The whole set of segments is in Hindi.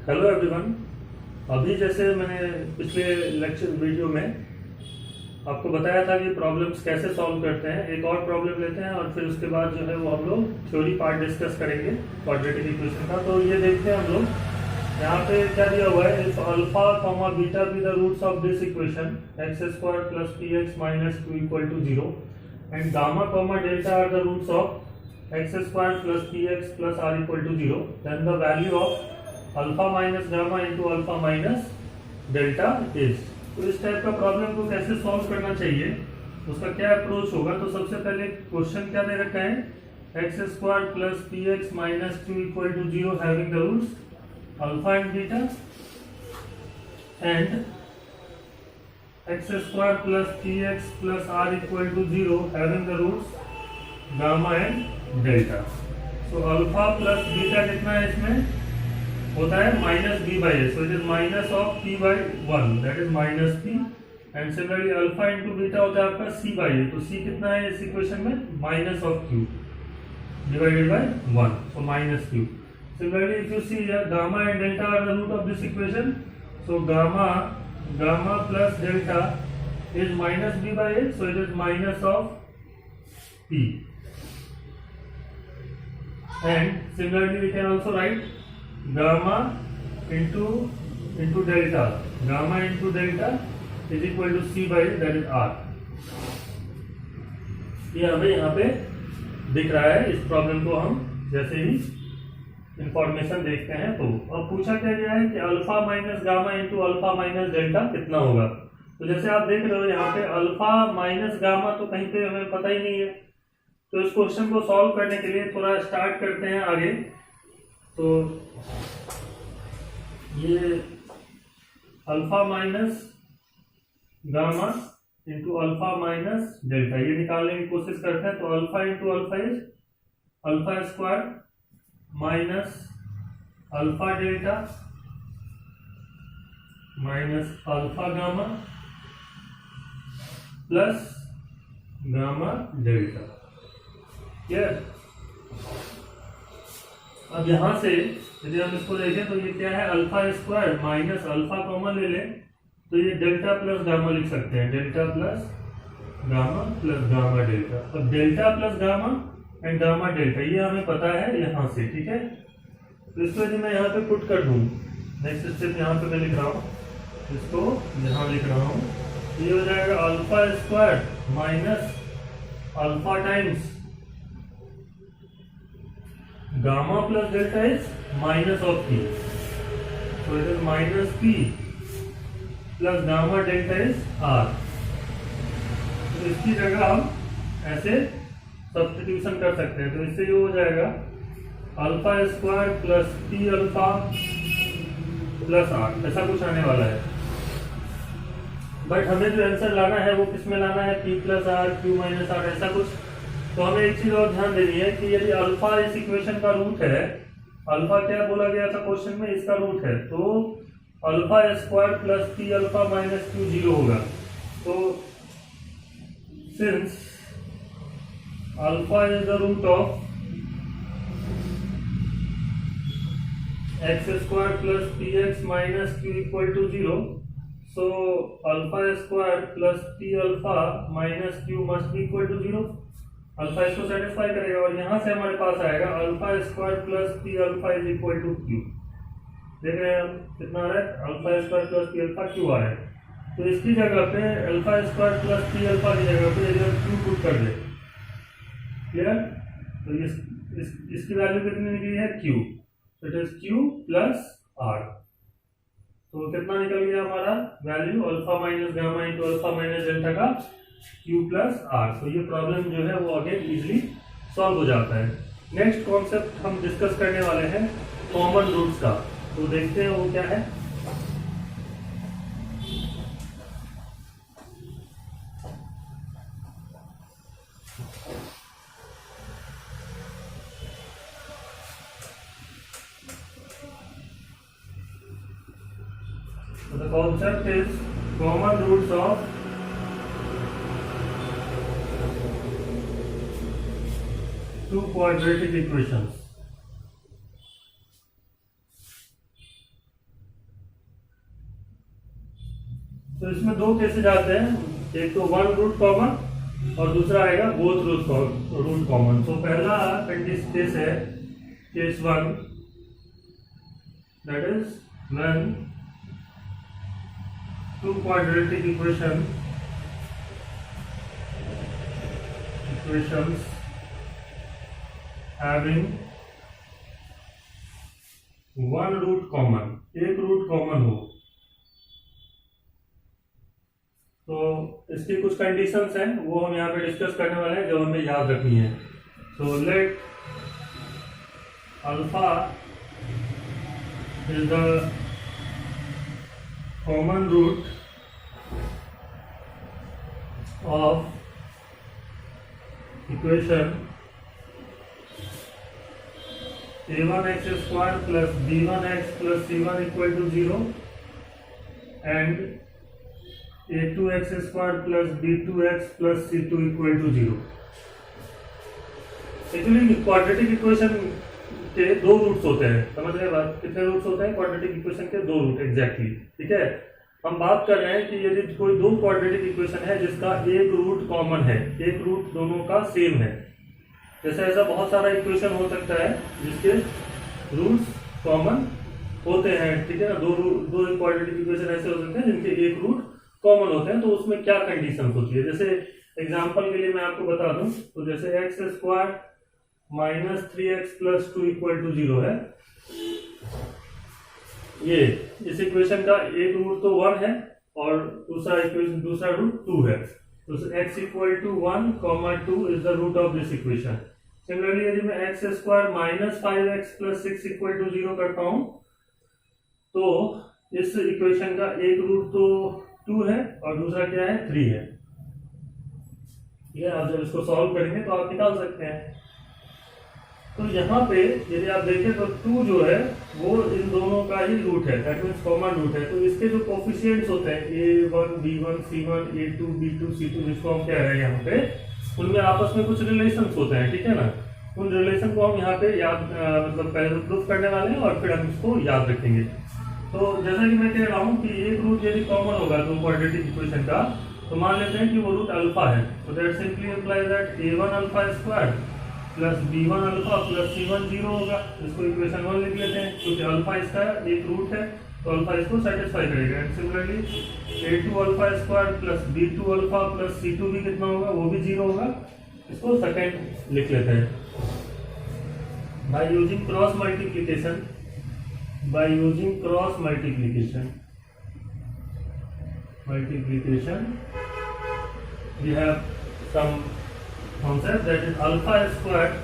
Hello everyone. अभी जैसे मैंने पिछले लेक्चर वीडियो में आपको बताया था कि प्रॉब्लम्स कैसे सॉल्व करते हैं, एक और प्रॉब्लम लेते हैं और फिर उसके बाद जो है वो हम लोग थ्योरी पार्ट डिस्कस करेंगे क्वाड्रेटिक इक्वेशन का। तो ये देखते हैं हम लोग यहाँ पे क्या दिया हुआ है, if alpha comma beta be the roots of this equation x square plus p x minus q equal to zero and gamma comma delta are the roots of x square plus p x plus r equal to zero, then the value of alpha minus gamma into alpha minus delta is. तो इस टाइप का प्रॉब्लम को कैसे सॉल्व करना चाहिए, उसका क्या अप्रोच होगा। तो सबसे पहले क्वेश्चन क्या दे रखा है, x square plus p x minus q equal to zero having the roots alpha and beta and x square plus p x plus r equal to zero having the roots gamma and delta. तो अल्फा प्लस बीटा कितना है, इसमें होता है minus b by a, so it is minus of p by one, that is minus p. And similarly alpha into beta होता है आपका सी बाई ए, तो सी कितना है इस इक्वेशन में, minus of q divided by one, so minus q. Similarly if you see gamma and delta are the root of this equation, so gamma plus delta is minus b by a, so it is minus of p. And similarly we can also write gamma into delta, gamma into delta is equal to c by that is r. ये हमें यहाँ पे दिख रहा है। इस प्रॉब्लम को हम जैसे ही इंफॉर्मेशन देखते हैं तो अब पूछा क्या गया है कि alpha minus gamma into alpha minus delta कितना होगा। तो जैसे आप देख रहे हो यहाँ पे अल्फा माइनस गामा तो कहीं पे हमें पता ही नहीं है, तो इस क्वेश्चन को सॉल्व करने के लिए थोड़ा स्टार्ट करते हैं आगे। तो ये alpha minus gamma into alpha minus delta ये निकालने की कोशिश करते हैं। तो alpha into alpha is alpha square minus alpha delta minus alpha gamma plus gamma delta. Clear. अब यहां से यदि हम इसको देखें तो ये क्या है, alpha square minus alpha common ले लें तो ये डेल्टा प्लस गामा लिख सकते हैं, डेल्टा प्लस गामा डेल्टा। अब delta plus gamma and gamma delta ये हमें पता है यहां से, ठीक है। तो इसको यदि मैं यहाँ पे पुट कर दूं, नेक्स्ट स्टेप यहाँ पे मैं लिख रहा हूँ, इसको यहाँ लिख रहा हूँ, ये हो जाएगा alpha square minus alpha times gamma plus delta is minus of p, so it is minus p plus gamma delta is r. तो इसकी जगह हम ऐसे सब्स्टिट्यूशन कर सकते हैं। तो इससे ये हो जाएगा alpha square plus P alpha plus r, ऐसा कुछ आने वाला है। बट हमें जो आंसर लाना है वो किस में लाना है, p plus r q minus r, ऐसा कुछ। तो हमें एक चीज और ध्यान देनी है कि यदि अल्फा इस इक्वेशन का रूट है, अल्फा क्या बोला गया था क्वेश्चन में, इसका रूट है, तो alpha square plus P alpha minus q zero होगा। तो since alpha is the root of x square plus p x minus q equal to zero, so alpha square plus P alpha minus q must be equal to zero. Alpha इसको सेटिस्फाई करेगा और यहां से हमारे पास आएगा alpha square plus P alpha is equal to q. देख रहे हैं हम कितना आ रहा है, alpha square plus P alpha Q आ रहा है। तो इसकी जगह पे alpha square plus P alpha की जगह पे यदि हम क्यू पुट कर दे, क्लियर, तो इसकी वैल्यू कितनी निकली है, क्यू, तो it is Q plus R. तो कितना निकल गया हमारा value, alpha minus gamma into alpha minus delta का Q प्लस आर। तो ये प्रॉब्लम जो है वो अगेन इजीली सॉल्व हो जाता है। नेक्स्ट कॉन्सेप्ट हम डिस्कस करने वाले हैं कॉमन रूट्स का। तो देखते हैं वो क्या है। So the concept is common roots of two quadratic equations. तो इसमें दो केसेज आते हैं, एक तो वन रूट कॉमन और दूसरा आएगा बोथ रूट कॉमन। तो पहला केस है case one, that is when two quadratic equations having one root common, एक रूट कॉमन हो। तो इसकी कुछ कंडीशंस हैं, वो हम यहाँ पे डिस्कस करने वाले हैं, जो हमें याद रखनी है। So let alpha is the common root of equation a1x square plus b1x plus c1 equal to 0 and a2x square plus b2x plus c2 equal to 0। Actually quadratic equation के दो रूट्स होते हैं, समझ रहे बात? कितने रूट्स होते हैं क्वाड्रेटिक इक्वेशन के? दो रूट एग्जैक्टली, ठीक है। हम बात कर रहे हैं कि यदि कोई दो क्वाड्रेटिक इक्वेशन है जिसका एक रूट कॉमन है, एक रूट दोनों का सेम है, जैसे ऐसा बहुत सारा इक्वेशन हो सकता है जिसके रूट्स कॉमन होते हैं, ठीक है ना। दो क्वाड्रेटिक इक्वेशन ऐसे हो सकते हैं जिनके एक रूट कॉमन होते हैं। तो उसमें क्या कंडीशन होती है? जैसे एग्जाम्पल के लिए मैं आपको बता दूं, तो जैसे x square minus 3x plus 2 equal to 0 है, ये इस इक्वेशन का एक रूट तो 1 है और दूसरा रूट 2 है। तो x equal to 1, 2 is the root of this equation. Similarly यदि मैं x square minus 5x plus 6 equal to 0 करता हूं, तो इस इक्वेशन का एक रूट तो 2 है और दूसरा क्या है? 3 है। ठीक है, आप जब इसको सॉल्व करेंगे तो आप निकाल सकते हैं। तो यहाँ पे यदि आप देखें तो 2 जो है वो इन दोनों का ही रूट है, दैट मीन्स कॉमन रूट है। तो इसके जो कोफिशिएंट्स होते हैं a1 b1 c1 a2 b2 c2 जिसको हम कह रहे हैं यहाँ पे, उनमें आपस में कुछ रिलेशंस होते हैं, ठीक है ना। उन रिलेशन को हम यहाँ पे याद मतलब पहले प्रूफ करने वाले हैं और फिर हम इसको याद रखेंगे। तो जैसा कि मैं कह रहा हूँ कि एक रूट यदि कॉमन होगा दो क्वाड्रेटिक इक्वेशन का, तो मान लेते हैं कि वो रूट अल्फा है। तो that simply implies that a1 alpha square plus b1 alpha plus c1 0 होगा। इसको इक्वेशन 1 लिख लेते हैं, क्योंकि अल्फा इसका एक रूट है तो अल्फा इसको सेटिस्फाई करेगा। And similarly a2 alpha square plus b2 alpha plus c2 भी कितना होगा? वो भी 0 होगा। इसको सेकंड लिख लेते हैं। By using cross multiplication, we have some concept, that is alpha squared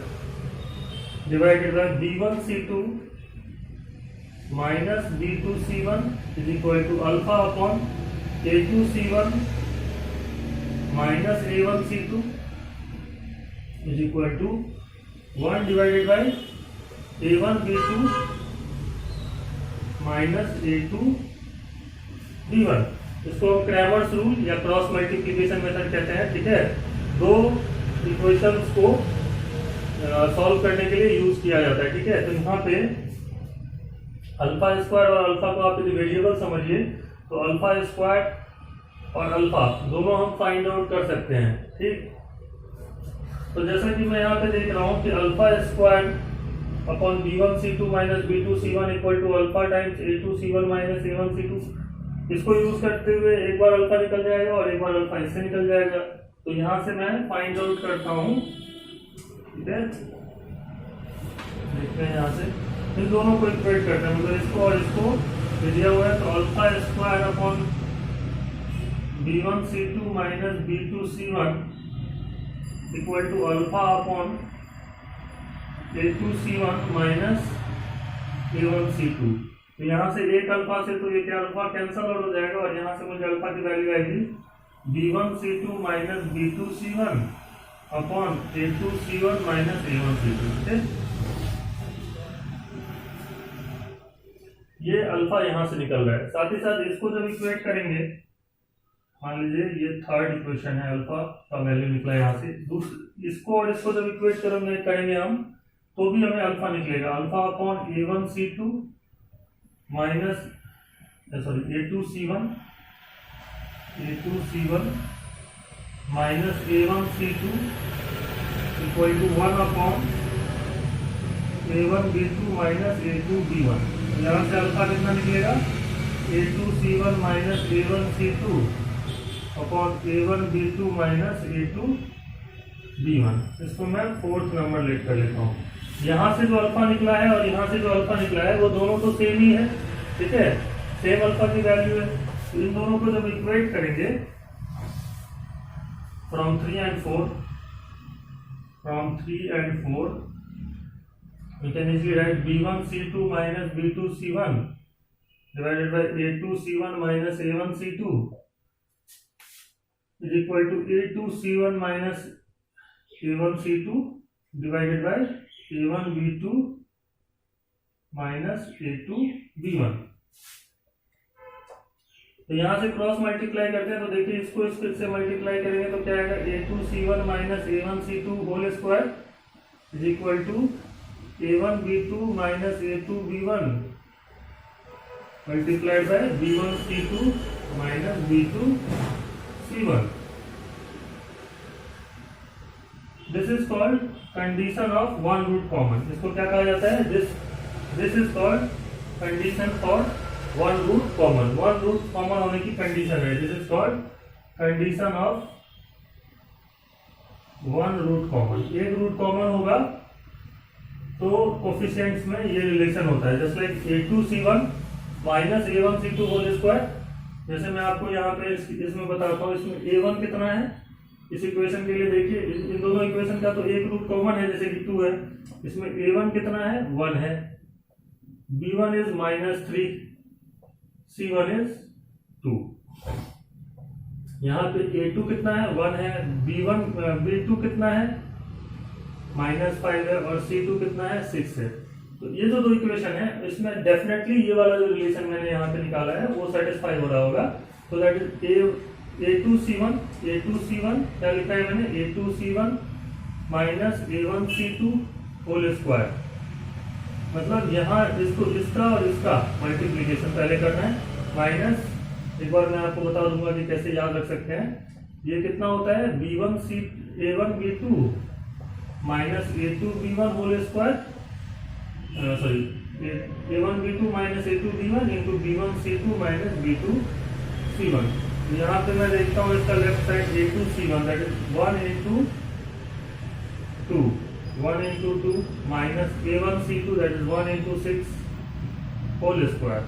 divided by b1 c2 minus b2 c1 is equal to alpha upon a2 c1 minus a1 c2 is equal to 1 divided by a1 b2 minus a2 b1। इसको क्रैमर्स रूल या क्रॉस मल्टीप्लिकेशन मेथड कहते हैं, ठीक है। दो इक्वेशंस को सॉल्व करने के लिए यूज किया जाता है, ठीक है। तो यहाँ पे अल्फा स्क्वायर और अल्फा को आप यदि वेरिएबल समझिए, तो अल्फा स्क्वायर और अल्फा दोनों हम फाइंड आउट कर सकते हैं, ठीक। तो जैसा कि मैं यहाँ पे देख रहा हूँ कि alpha square upon b1 c2 minus b2 c1 equal to alpha times a2 c1 minus a1 c2। इसको यूज करते हुए एक बार अल्फा निकल जाएगा और एक बार अल्फा इससे निकल जाएगा। तो यहाँ से मैं फाइंड आउट करता हूँ, ठीक है। देखते हैं यहाँ से इन दोनों को इक्वेट करते हैं, मतलब इसको और इसको दिया हुआ है। तो alpha square upon b1 c2 minus b2 c1 equal to alpha upon a2 c1 minus a1 c2। तो यहाँ से एक अल्फा से तो ये क्या अल्फा कैंसल आउट हो जाएगा और यहाँ से मुझे अल्फा की वैल्यू आएगी b1 c2 minus b2 c1 upon a2 c1 minus a1 c2, ठीक है। ये अल्फा यहाँ से निकल रहा है। साथ ही साथ इसको जब इक्वेट करेंगे, मान लीजिए ये थर्ड इक्वेशन है, अल्फा का वैल्यू निकला यहाँ से। इसको और इसको जब इक्वेट करेंगे हम, तो भी हमें अल्फा निकलेगा। Alpha upon a1 c2 minus a2 c1 A2C1 minus A1C2 equal to 1/A1B2 minus A2B1। यहाँ से अल्फा कितना निकलेगा? A2C1 minus A1C2 upon A1B2 minus A2B1। इसको मैं फोर्थ नंबर लेट कर लेता हूँ। यहाँ से जो अल्फा निकला है और यहाँ से जो अल्फा निकला है वो दोनों तो सेम ही है, ठीक है, सेम अल्फा की वैल्यू है। तो इन दोनों को जब इक्वेट करेंगे from 3 and 4 we can easily write B1C2 minus B2C1 divided by A2C1 minus A1C2 is equal to A2C1 minus A1C2 divided by A1B2 minus A2B1। तो यहाँ से क्रॉस मल्टीप्लाई करते हैं तो देखिए इसको इसको से मल्टीप्लाई करेंगे तो क्या आएगा? A2C1 minus A1C2 whole square is equal to A1B2 minus A2B1 multiplied by B1C2 minus B2C1। This is called condition of one root common. इसको क्या कहा जाता है? This is called condition for one root common. One root common होने की कंडीशन है। This is called condition of one root common. एक रूट कॉमन होगा तो कोफिशिएंट्स में ये रिलेशन होता है, just like A2C1 minus A1C2 whole square. जैसे मैं आपको यहाँ पे इसमें बताता हूँ, इसमें A1 कितना है इस इक्वेशन के लिए। देखिए इन दोनों इक्वेशन का तो एक रूट कॉमन है, जैसे कि 2 है। इसमें A1 कितना है? 1 है। B1 is -3, C1 is 2। यहाँ पे A2 कितना है? 1 है। B2 कितना है? -5 है। और C2 कितना है? 6 है। तो ये जो दो इक्वेशन है इसमें डेफिनेटली ये वाला जो रिलेशन मैंने यहाँ पे निकाला है वो सेटिस्फाई हो रहा होगा। तो दैट इज A2C1 क्या लिखा है मैंने? A2C1 minus A1C2 whole square. मतलब यहाँ इसको इसका और इसका मल्टीप्लीकेशन पहले करना है। माइनस एक बार मैं आपको बता दूंगा कि कैसे याद रख सकते हैं। ये कितना होता है? A1B2 minus A2B1 whole square, sorry A1B2 minus A2B1 into B1C2 minus B2C1। यहाँ पे मैं देखता हूँ इसका left side A2C1 that is 1 into 2 minus A1C2 that is 1 into 6 whole square.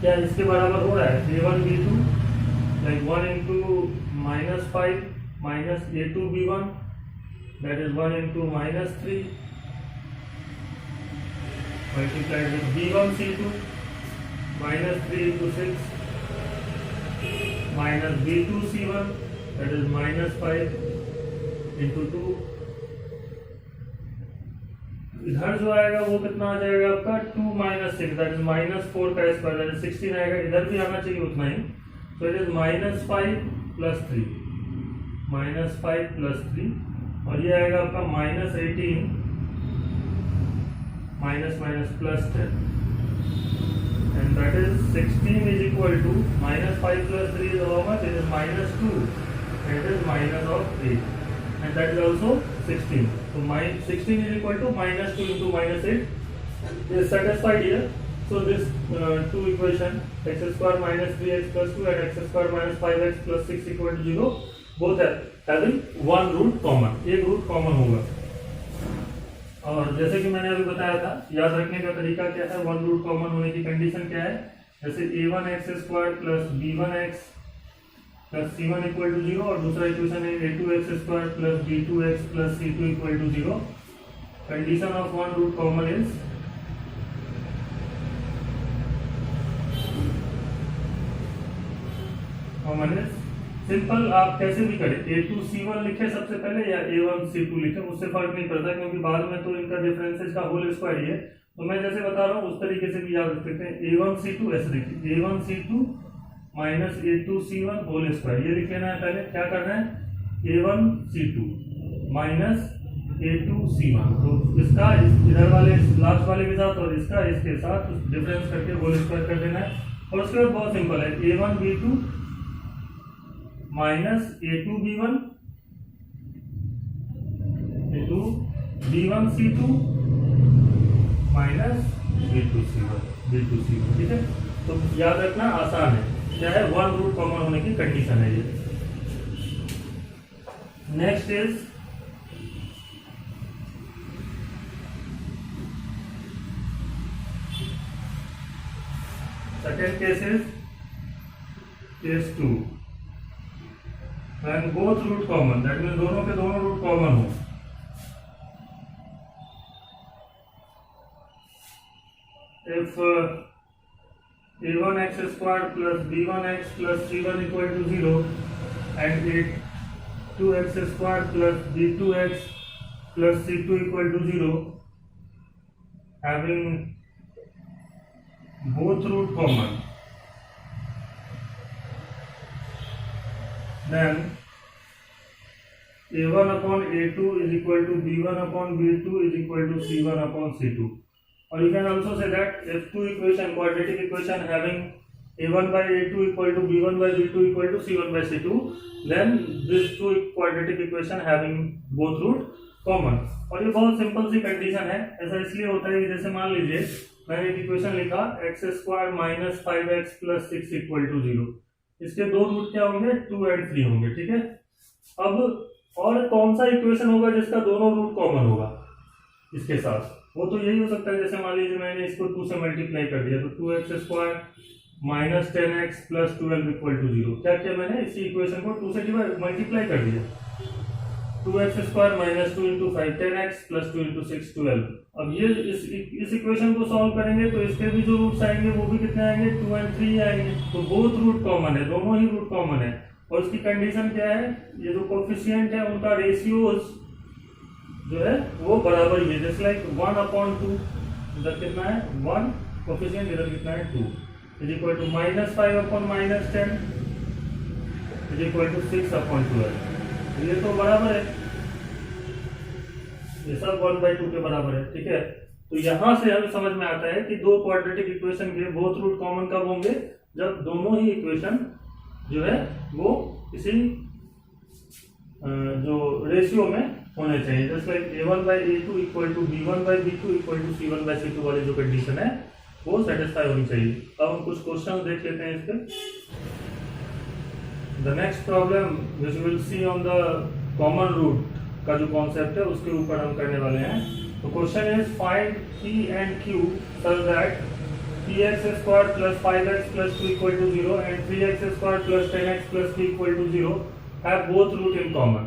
क्या इसके बराबर हो रहा है? A1B2 like 1 into -5 minus A2B1 that is 1 into -3 multiplied with B1C2 -3 into 6 minus B2C1 that is -5 into 2। इधर जो आएगा वो कितना आ जाएगा आपका? 2 - 6 that is -4 का स्क्वायर that is 16 आएगा। इधर भी आना चाहिए उतना ही। तो इट इज -5 + 3 -5 + 3 और ये आएगा आपका -18 + 10 and that is 16 is equal to -5 + 3 is how much? It is -2 and it is minus of 8 and that is also 16. So 16 is equal to -2 into -8 is satisfied here. So this two equation x square minus 3x plus 2 and x square minus 5x plus 6 equal to 0 both are having one root common। एक रूट कॉमन होगा। और जैसे कि मैंने अभी बताया था, याद रखने का तरीका क्या है? वन रूट कॉमन होने की कंडीशन क्या है? जैसे a1x² plus b1x plus c1 equal to 0 और दूसरा इक्वेशन है a2x² plus b2x plus c2 equal to 0। Condition of one root common is simple. आप कैसे भी करें, A2C1 लिखे सबसे पहले या A1C2 लिखे, उससे फर्क नहीं पड़ता क्योंकि बाद में तो इनका डिफरेंसेस का होल स्क्वायर ही है। तो मैं जैसे बता रहा हूँ उस तरीके से भी याद रख सकते हैं। A1C2 ऐसे लिखिए, A1C2 minus A2C1 whole square, ये लिख लेना है। पहले क्या करना है? A1C2 माइनस A2C1, तो इसका इधर वाले लास्ट वाले के साथ और इसका इसके साथ डिफरेंस करके होल स्क्वायर कर देना है। और उसके बाद बहुत सिंपल है, A1B2 minus A2B1 into B1C2 minus B2C1, ठीक है। तो याद रखना आसान है, क्या है, वन रूट कॉमन होने की कंडीशन है ये। Next is second case is case 2 and both root common, that mean दोनों के दोनों रूट कॉमन हो। If a1x square plus b1x plus c1 equal to 0 and a2x square plus b2x plus c2 equal to 0, having both root common, then a1 upon a2 is equal to b1 upon b2 is equal to c1 upon c2. Or you can also say that if two equation, quadratic equation having a1 by a2 equal to b1 by b2 equal to c1 by c2, then this two quadratic equation having both root common. और ये बहुत सिंपल सी कंडीशन है, ऐसा इसलिए होता है कि जैसे मान लीजिए मैंने एक इक्वेशन लिखा x square minus 5x plus 6 equal to 0, इसके दो रूट क्या होंगे, 2 और 3 होंगे, ठीक है। अब और कौन सा इक्वेशन होगा जिसका दोनों रूट कॉमन होगा इसके साथ, वो तो यही हो सकता है, जैसे मान लीजिए मैंने इसको 2 से मल्टीप्लाई कर दिया तो 2x square minus 10x plus 12 equal to 0, क्या किया मैंने, इसी इक्वेशन को 2 से मल्टीप्लाई कर दिया, 2x square minus 2 into 5 10x plus 2 into 6 12। अब ये इस इक्वेशन को सॉल्व करेंगे तो इसके भी जो रूट्स आएंगे वो भी कितने आएंगे, 2 और 3 आएंगे, तो बोथ रूट कॉमन है, दोनों ही रूट कॉमन है। और उसकी कंडीशन क्या है, ये जो कोफिशिएंट है उनका रेशियोज जो है वो बराबर ही है, जैसे लाइक 1/2, इधर कितना है 1, कोफिशिएंट इधर कितना है 2, is equal to -5/-10 is equal to 6/12। ये तो बराबर है, ये सब 1/2 के बराबर है, ठीक है। तो यहां से हमें समझ में आता है कि दो क्वाड्रेटिक इक्वेशन के बोथ रूट कॉमन कब होंगे, जब दोनों ही इक्वेशन जो है वो इसी जो रेशियो में होने चाहिए, जैसे like a1 by a2 equal to b1 by b2 equal to c1 by c2 वाली जो कंडीशन है वो सेटिस्फाई होनी चाहिए। अब हम कुछ क्वेश्चन देख लेते हैं इसके। The next problem which will see on the common root का जो कॉन्सेप्ट है उसके ऊपर हम करने वाले हैं। तो question is find p and q such that px square plus 5x plus 2 equal to 0 and 3x square plus 10x plus 3 equal to 0 have both root in common।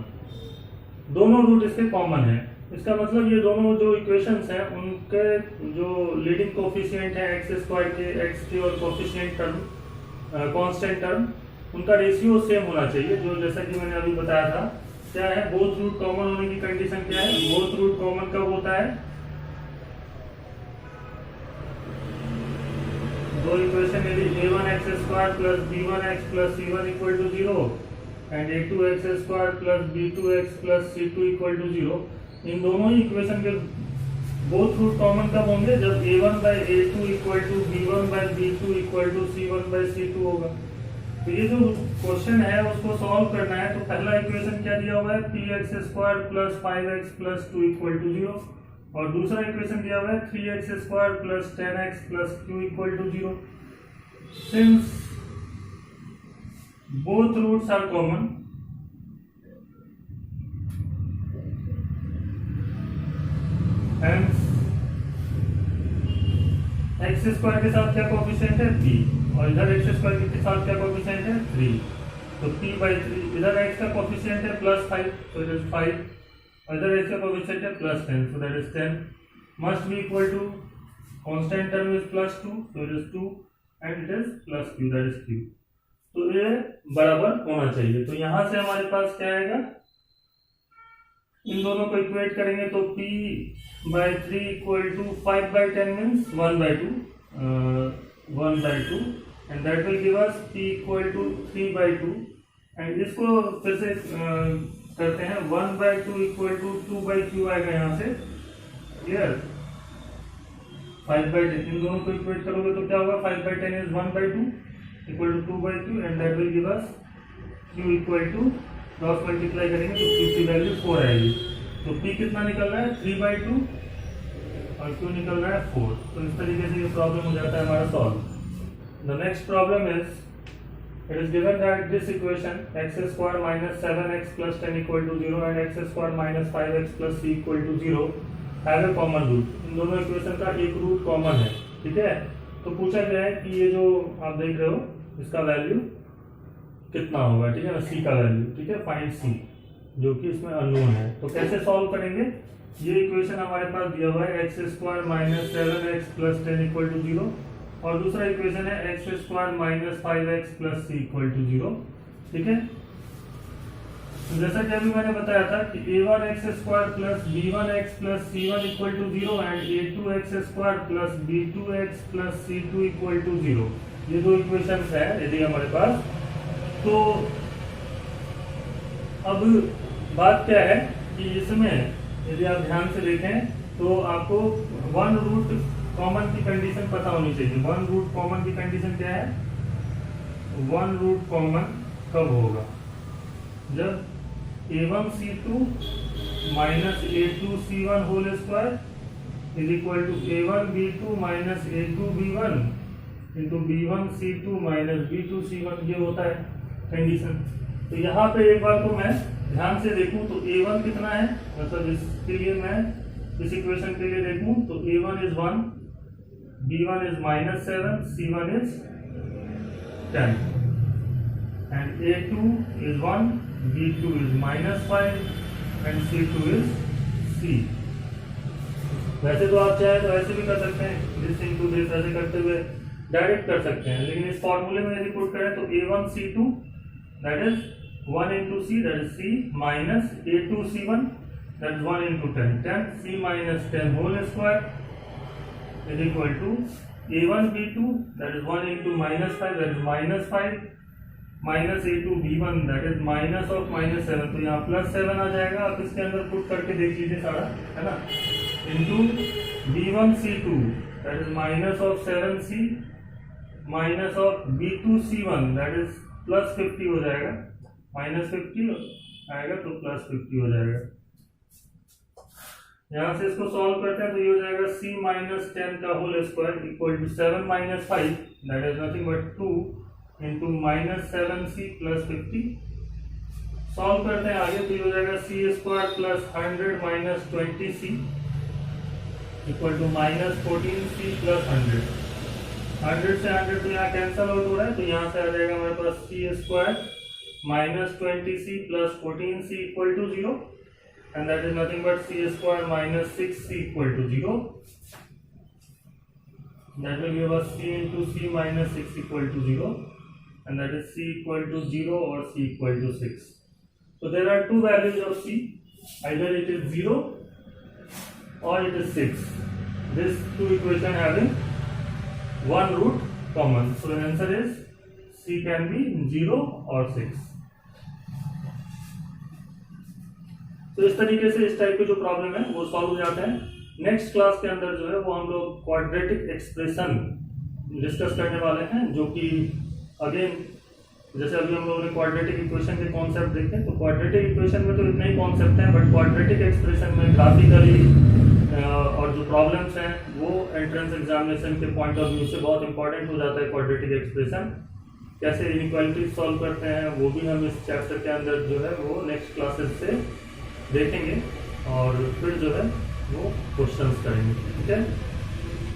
दोनों रूट इसके कॉमन है, इसका मतलब ये दोनों जो इक्वेशंस हैं उनके जो लीडिंग कोफिशिएंट है एक्स स्क्वायर के, एक्स की और कोफिशिएंट टर्म कांस्टेंट टर्म, उनका रेशियो सेम होना चाहिए, जो जैसा कि मैंने अभी बताया था। क्या है, बोथ रूट कॉमन होने की कंडीशन क्या है, बोथ रूट कॉमन कब होता है, दो इक्वेशन यदि a1x square plus b1x plus c1 equal to 0 and a2x square plus b2x plus c2 equal to 0, इन दोनों ही इक्वेशन के बोथ रूट कॉमन कब होंगे, जब a1 by a2 equal to b1 by b2 equal to c1 by c2 होगा। तो ये जो क्वेश्चन है उसको सॉल्व करना है, तो पहला इक्वेशन क्या दिया हुआ है, px square plus 5x plus 2 equal to 0, और दूसरा इक्वेशन दिया हुआ है 3x square plus 10x plus q equal to 0। Since both roots are common, hence x square के साथ क्या कोफिशिएंट है p, और इधर x स्क्वायर के साथ क्या कोफिशिएंट है 3, तो p/3, इधर x का कोफिशिएंट है +5 so it is 5, और इधर x का कोफिशिएंट है +10 so that is 10, must be equal to constant term is +2 so it is 2 and it is +q that is q, तो ये बराबर होना चाहिए। तो यहां से हमारे पास क्या आएगा, इन दोनों को इक्वेट करेंगे तो p/3 equal to 5/10 means 1/2 and that will give us p equal to 3/2, and इसको फिर से करते हैं 1/2 इक्वल टू 2/q आएगा यहाँ से, क्लियर। 5/10 इन दोनों को इक्वेट करोगे तो क्या होगा, 5/10 इज 1/2 equal to 2/2 and that will give us Q equal to cross multiply करेंगे तो क्यू की वैल्यू 4 आएगी। तो पी कितना निकल रहा है 3/2 और क्यू निकल रहा है 4। तो इस तरीके से ये प्रॉब्लम हो जाता है हमारा solve. The next problem is it is given that this equation x square minus 7x plus 10 equal to 0 and x square minus 5x plus c equal to 0 have a common root। इन दोनों इक्वेशन का एक रूट कॉमन है, ठीक है। तो पूछा गया है कि ये जो आप देख रहे हो इसका वैल्यू कितना होगा, ठीक है ना, c का वैल्यू, ठीक है, फाइंड c, जो कि इसमें अननोन है। तो कैसे सॉल्व करेंगे, ये इक्वेशन हमारे पास दिया हुआ है x square minus 7x plus 10 equal to 0 और दूसरा इक्वेशन है x square minus 5x plus C equal to 0, ठीक है। तो जैसा कि अभी मैंने बताया था कि a1x square plus b1x plus c1 equal to 0 and a2x square plus b2x plus c2 equal to 0, ये दो इक्वेशन है यदि हमारे पास। तो अब बात क्या है कि इसमें यदि आप ध्यान से देखें तो आपको वन रूट कॉमन की कंडीशन पता होनी चाहिए। वन रूट कॉमन की कंडीशन क्या है, वन रूट कॉमन कब होगा, जब a1c2 minus a2c1 whole square is equal to a1b2 minus a2b1 into b1c2 minus b2c1, ये होता है कंडीशन। तो यहाँ पे एक बार को मैं ध्यान से देखूं तो a1 कितना है, मतलब इसके लिए मैं इस इक्वेशन के लिए देखूं तो a1 is 1, b1 is minus 7, c1 is 10 and a2 is 1, b2 is minus 5 and c2 is c। वैसे तो आप चाहे तो ऐसे भी कर सकते हैं, दिस इनटू दिस ऐसे करते हुए डायरेक्ट कर सकते हैं, लेकिन इस फॉर्मूले में यदि पुट करें तो a1 c2 that is 1 into c that is c minus a2 c1 that is 1 into 10 10 c minus 10 whole square is equal to a1 b2 that is 1 into minus 5 that is minus 5 minus a2 b1 that is minus of minus 7। तो यहाँ प्लस 7 आ जाएगा, आप इसके अंदर पुट करके देख लीजिए सारा, है ना, into b1 c2 that is minus of 7c minus of b2 c1 that is plus 50 हो जाएगा, माइनस 50 आएगा तो प्लस 50 हो जाएगा। यहाँ से इसको सॉल्व करते हैं तो ये हो जाएगा c माइनस 10 का whole square equal to 7 minus 5 that is nothing but 2 into minus 7c plus 50। Solve करते हैं आगे तो ये हो जाएगा c square plus 100 minus 20c equal to minus 14c plus 100। 100 से 100 तो यहाँ कैंसल आउट हो रहा है, तो यहाँ से आ जाएगा हमारे पास c square minus 20c plus 14c equal to 0 and that is nothing but c square minus 6c equal to 0, that will give us c into c minus 6 equal to 0 and that is c equal to 0 or c equal to 6. So there are two values of c, either it is 0 or it is 6. This two equation having one root common, so the answer is c can be 0 or 6. तो इस तरीके से इस टाइप के जो प्रॉब्लम है वो सॉल्व हो जाते हैं। नेक्स्ट क्लास के अंदर जो है वो हम लोग क्वाड्रेटिक एक्सप्रेशन डिस्कस करने वाले हैं, जो कि अगेन जैसे अभी हम लोगों ने क्वाड्रेटिक इक्वेशन के कॉन्सेप्ट देखे, तो क्वाड्रेटिक इक्वेशन में तो इतने ही कॉन्सेप्ट हैं, बट क्वाड्रेटिक एक्सप्रेशन में ग्राफिकली और जो प्रॉब्लम्स हैं वो एंट्रेंस एग्जामिनेशन के पॉइंट ऑफ व्यू से बहुत इंपॉर्टेंट हो जाता है। क्वाड्रेटिक एक्सप्रेशन कैसे इनइक्वालिटीज सॉल्व करते हैं वो भी हम इस चैप्टर के अंदर जो है वो नेक्स्ट क्लासेस से देखेंगे और फिर जो है वो क्वेश्चंस करेंगे, ठीक है।